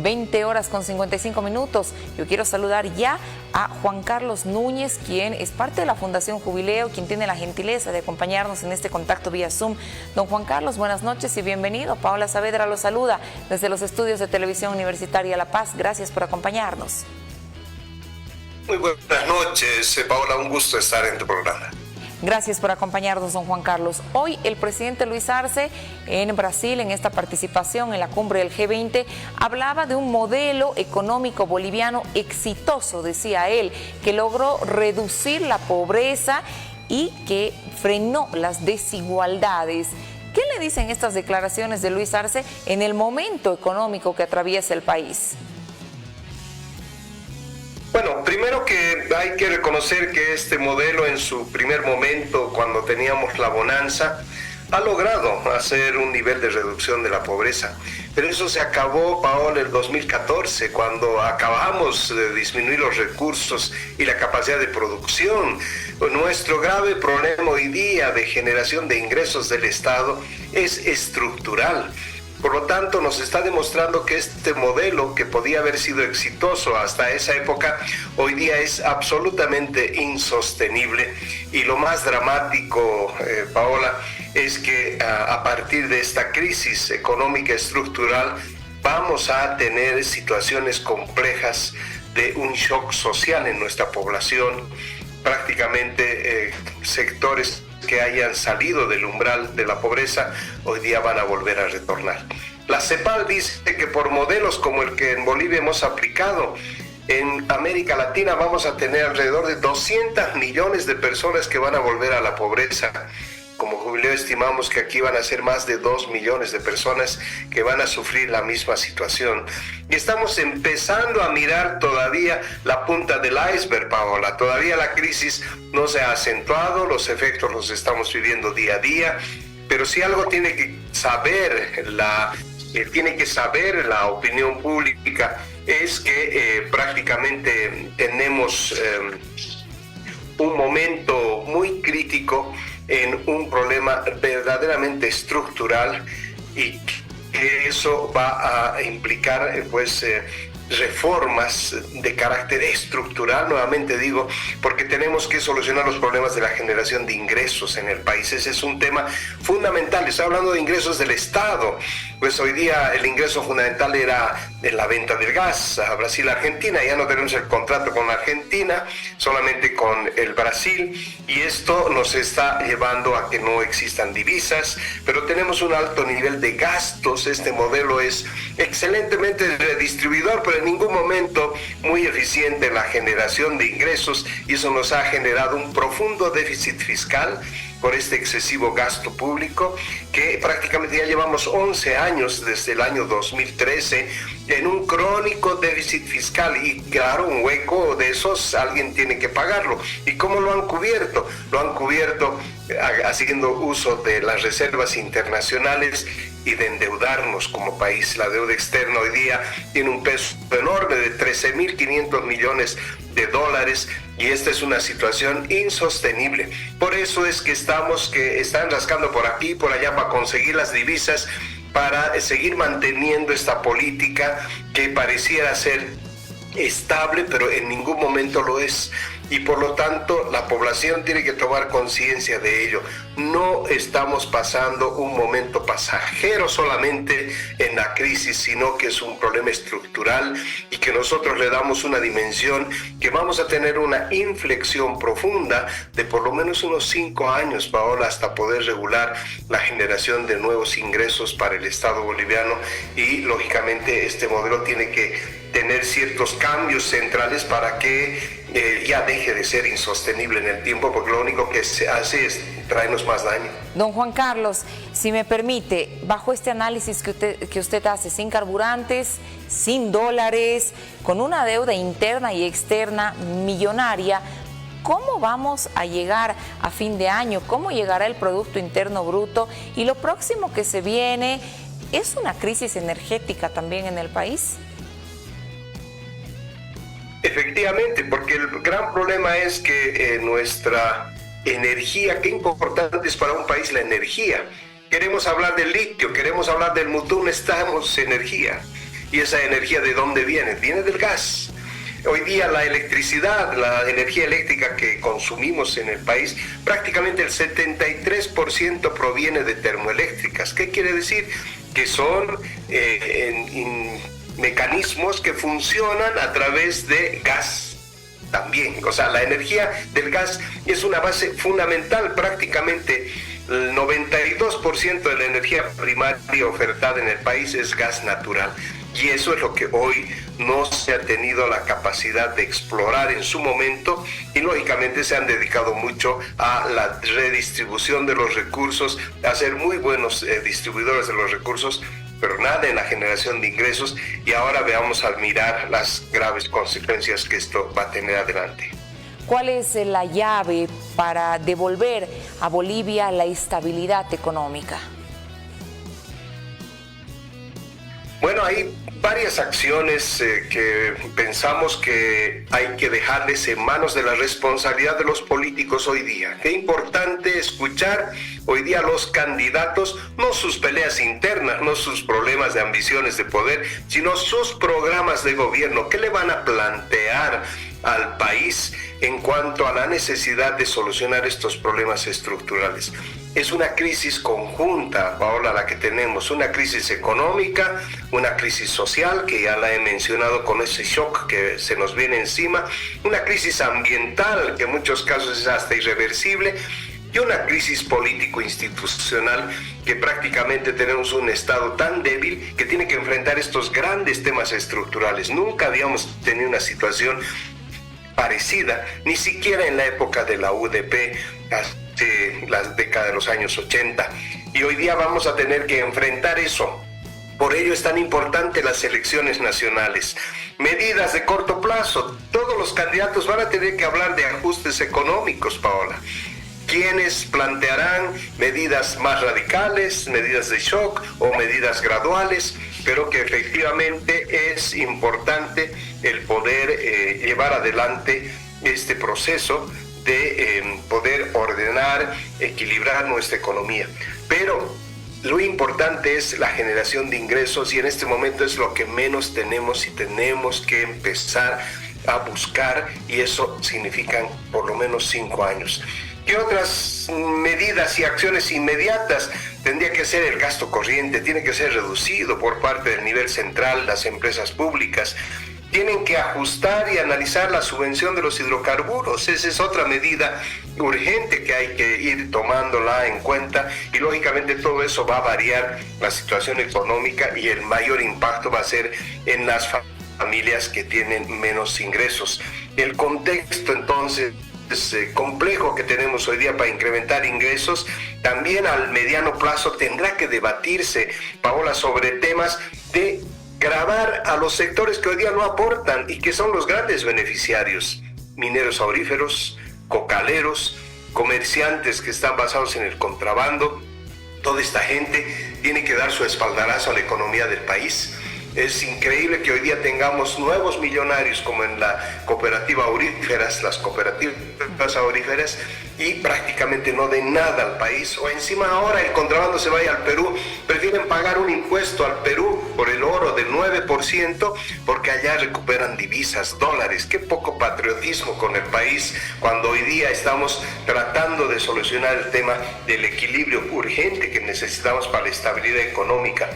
20 horas con 55 minutos. Yo quiero saludar ya a Juan Carlos Núñez, quien es parte de la Fundación Jubileo, quien tiene la gentileza de acompañarnos en este contacto vía Zoom. Don Juan Carlos, buenas noches y bienvenido. Paola Saavedra lo saluda desde los estudios de Televisión Universitaria La Paz. Gracias por acompañarnos. Muy buenas noches, Paola, un gusto estar en tu programa. Gracias por acompañarnos, don Juan Carlos. Hoy el presidente Luis Arce en Brasil, en esta participación en la cumbre del G20, hablaba de un modelo económico boliviano exitoso, decía él, que logró reducir la pobreza y que frenó las desigualdades. ¿Qué le dicen estas declaraciones de Luis Arce en el momento económico que atraviesa el país? Bueno, primero que hay que reconocer que este modelo en su primer momento, cuando teníamos la bonanza, ha logrado hacer un nivel de reducción de la pobreza. Pero eso se acabó, Paola, en el 2014, cuando acabamos de disminuir los recursos y la capacidad de producción. Nuestro grave problema hoy día de generación de ingresos del Estado es estructural. Por lo tanto, nos está demostrando que este modelo, que podía haber sido exitoso hasta esa época, hoy día es absolutamente insostenible. Y lo más dramático, Paola, es que a partir de esta crisis económica estructural vamos a tener situaciones complejas de un shock social en nuestra población. Prácticamente sectores que hayan salido del umbral de la pobreza hoy día van a volver a retornar. La CEPAL dice que por modelos como el que en Bolivia hemos aplicado, en América Latina vamos a tener alrededor de 200 millones de personas que van a volver a la pobreza. Como Jubileo estimamos que aquí van a ser más de 2 millones de personas que van a sufrir la misma situación. Y estamos empezando a mirar todavía la punta del iceberg, Paola. Todavía la crisis no se ha acentuado, los efectos los estamos viviendo día a día, pero si algo tiene que saber la opinión pública es que prácticamente tenemos un momento muy crítico en un problema verdaderamente estructural y que eso va a implicar reformas de carácter estructural, nuevamente digo, porque tenemos que solucionar los problemas de la generación de ingresos en el país. Ese es un tema fundamental. Estoy hablando de ingresos del Estado. Pues hoy día el ingreso fundamental era de la venta del gas a Brasil, Argentina. Ya no tenemos el contrato con Argentina, solamente con el Brasil, y esto nos está llevando a que no existan divisas, pero tenemos un alto nivel de gastos. Este modelo es excelentemente redistribuidor, pero en ningún momento muy eficiente en la generación de ingresos, y eso nos ha generado un profundo déficit fiscal por este excesivo gasto público, que prácticamente ya llevamos 11 años desde el año 2013 en un crónico déficit fiscal, y claro, un hueco de esos alguien tiene que pagarlo. ¿Y cómo lo han cubierto? Lo han cubierto haciendo uso de las reservas internacionales y de endeudarnos como país. La deuda externa hoy día tiene un peso enorme de 13.500 millones de dólares, y esta es una situación insostenible. Por eso es que están rascando por aquí y por allá para conseguir las divisas, para seguir manteniendo esta política que pareciera ser estable, pero en ningún momento lo es. Y por lo tanto la población tiene que tomar conciencia de ello. No estamos pasando un momento pasajero solamente en la crisis, sino que es un problema estructural, y que nosotros le damos una dimensión que vamos a tener una inflexión profunda de por lo menos unos 5 años, Paola, hasta poder regular la generación de nuevos ingresos para el Estado boliviano. Y lógicamente este modelo tiene que tener ciertos cambios centrales para que ya deje de ser insostenible en el tiempo, porque lo único que se hace es traernos más daño. Don Juan Carlos, si me permite, bajo este análisis que usted hace, sin carburantes, sin dólares, con una deuda interna y externa millonaria, ¿cómo vamos a llegar a fin de año? ¿Cómo llegará el Producto Interno Bruto? Y lo próximo que se viene, ¿es una crisis energética también en el país? Efectivamente, porque el gran problema es que nuestra energía, qué importante es para un país la energía. Queremos hablar del litio, queremos hablar del mutún, necesitamos energía. ¿Y esa energía de dónde viene? Viene del gas. Hoy día la electricidad, la energía eléctrica que consumimos en el país, prácticamente el 73% proviene de termoeléctricas. ¿Qué quiere decir? Que son mecanismos que funcionan a través de gas también. O sea, la energía del gas es una base fundamental. Prácticamente el 92% de la energía primaria ofertada en el país es gas natural. Y eso es lo que hoy no se ha tenido la capacidad de explorar en su momento, y lógicamente se han dedicado mucho a la redistribución de los recursos, a ser muy buenos distribuidores de los recursos, pero nada en la generación de ingresos, y ahora veamos al mirar las graves consecuencias que esto va a tener adelante. ¿Cuál es la llave para devolver a Bolivia la estabilidad económica? Bueno, hay varias acciones que pensamos que hay que dejarles en manos de la responsabilidad de los políticos hoy día. Qué importante escuchar hoy día a los candidatos, no sus peleas internas, no sus problemas de ambiciones de poder, sino sus programas de gobierno. ¿Qué le van a plantear al país en cuanto a la necesidad de solucionar estos problemas estructurales? Es una crisis conjunta, Paola, la que tenemos, una crisis económica, una crisis social, que ya la he mencionado con ese shock que se nos viene encima, una crisis ambiental, que en muchos casos es hasta irreversible, y una crisis político-institucional, que prácticamente tenemos un Estado tan débil que tiene que enfrentar estos grandes temas estructurales. Nunca habíamos tenido una situación parecida, ni siquiera en la época de la UDP, la década de los años 80, y hoy día vamos a tener que enfrentar eso. Por ello es tan importante las elecciones nacionales. Medidas de corto plazo. Todos los candidatos van a tener que hablar de ajustes económicos, Paola. ¿Quiénes plantearán medidas más radicales, medidas de shock o medidas graduales? Pero que efectivamente es importante el poder llevar adelante este proceso de poder ordenar, equilibrar nuestra economía. Pero lo importante es la generación de ingresos, y en este momento es lo que menos tenemos, y tenemos que empezar a buscar, y eso significan por lo menos 5 años. ¿Qué otras medidas y acciones inmediatas? Tendría que ser el gasto corriente, tiene que ser reducido por parte del nivel central, las empresas públicas. Tienen que ajustar y analizar la subvención de los hidrocarburos. Esa es otra medida urgente que hay que ir tomándola en cuenta, y lógicamente todo eso va a variar la situación económica, y el mayor impacto va a ser en las familias que tienen menos ingresos. El contexto entonces complejo que tenemos hoy día para incrementar ingresos, también al mediano plazo tendrá que debatirse, Paola, sobre temas de gravar a los sectores que hoy día no aportan y que son los grandes beneficiarios: mineros auríferos, cocaleros, comerciantes que están basados en el contrabando. Toda esta gente tiene que dar su espaldarazo a la economía del país. Es increíble que hoy día tengamos nuevos millonarios como en la cooperativa auríferas, las cooperativas auríferas, y prácticamente no den nada al país. O encima ahora el contrabando se vaya al Perú, prefieren pagar un impuesto al Perú por el oro del 9%, porque allá recuperan divisas, dólares. Qué poco patriotismo con el país, cuando hoy día estamos tratando de solucionar el tema del equilibrio urgente que necesitamos para la estabilidad económica.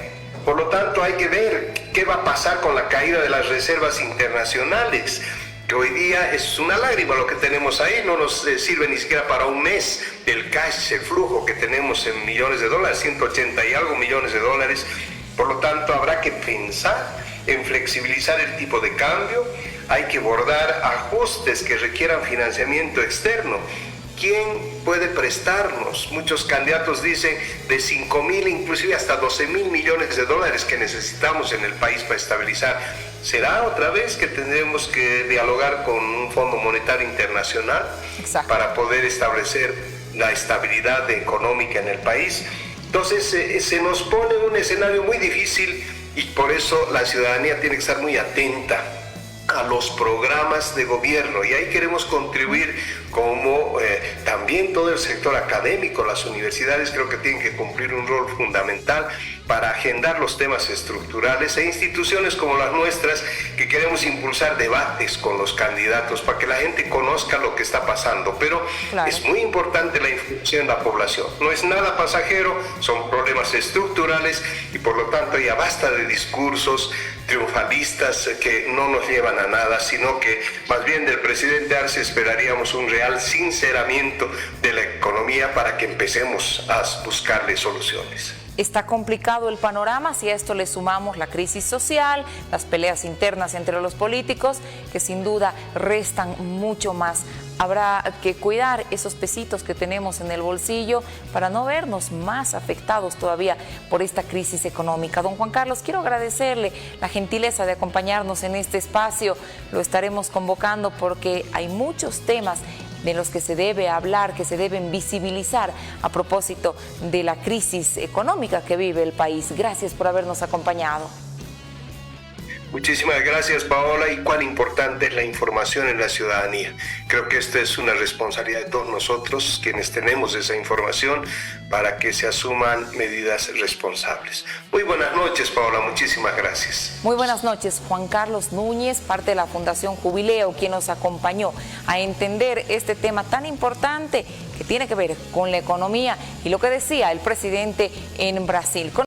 Por lo tanto, hay que ver qué va a pasar con la caída de las reservas internacionales, que hoy día es una lágrima lo que tenemos ahí. No nos sirve ni siquiera para un mes el cash, el flujo que tenemos en millones de dólares, 180 y algo millones de dólares. Por lo tanto, habrá que pensar en flexibilizar el tipo de cambio. Hay que abordar ajustes que requieran financiamiento externo. ¿Quién puede prestarnos? Muchos candidatos dicen de 5.000, inclusive hasta 12.000 millones de dólares que necesitamos en el país para estabilizar. ¿Será otra vez que tendremos que dialogar con un Fondo Monetario Internacional? Exacto. Para poder establecer la estabilidad económica en el país? Entonces se nos pone un escenario muy difícil, y por eso la ciudadanía tiene que estar muy atenta a los programas de gobierno, y ahí queremos contribuir como también todo el sector académico. Las universidades creo que tienen que cumplir un rol fundamental para agendar los temas estructurales, e instituciones como las nuestras que queremos impulsar debates con los candidatos para que la gente conozca lo que está pasando. Pero claro, es muy importante la información en la población. No es nada pasajero, son problemas estructurales y por lo tanto ya basta de discursos triunfalistas que no nos llevan a nada, sino que más bien del presidente Arce esperaríamos un real sinceramiento de la economía para que empecemos a buscarle soluciones. Está complicado el panorama si a esto le sumamos la crisis social, las peleas internas entre los políticos, que sin duda restan mucho más. Habrá que cuidar esos pesitos que tenemos en el bolsillo para no vernos más afectados todavía por esta crisis económica. Don Juan Carlos, quiero agradecerle la gentileza de acompañarnos en este espacio. Lo estaremos convocando porque hay muchos temas de los que se debe hablar, que se deben visibilizar a propósito de la crisis económica que vive el país. Gracias por habernos acompañado. Muchísimas gracias, Paola, y cuán importante es la información en la ciudadanía. Creo que esta es una responsabilidad de todos nosotros, quienes tenemos esa información, para que se asuman medidas responsables. Muy buenas noches, Paola, muchísimas gracias. Muy buenas noches, Juan Carlos Núñez, parte de la Fundación Jubileo, quien nos acompañó a entender este tema tan importante que tiene que ver con la economía y lo que decía el presidente en Brasil.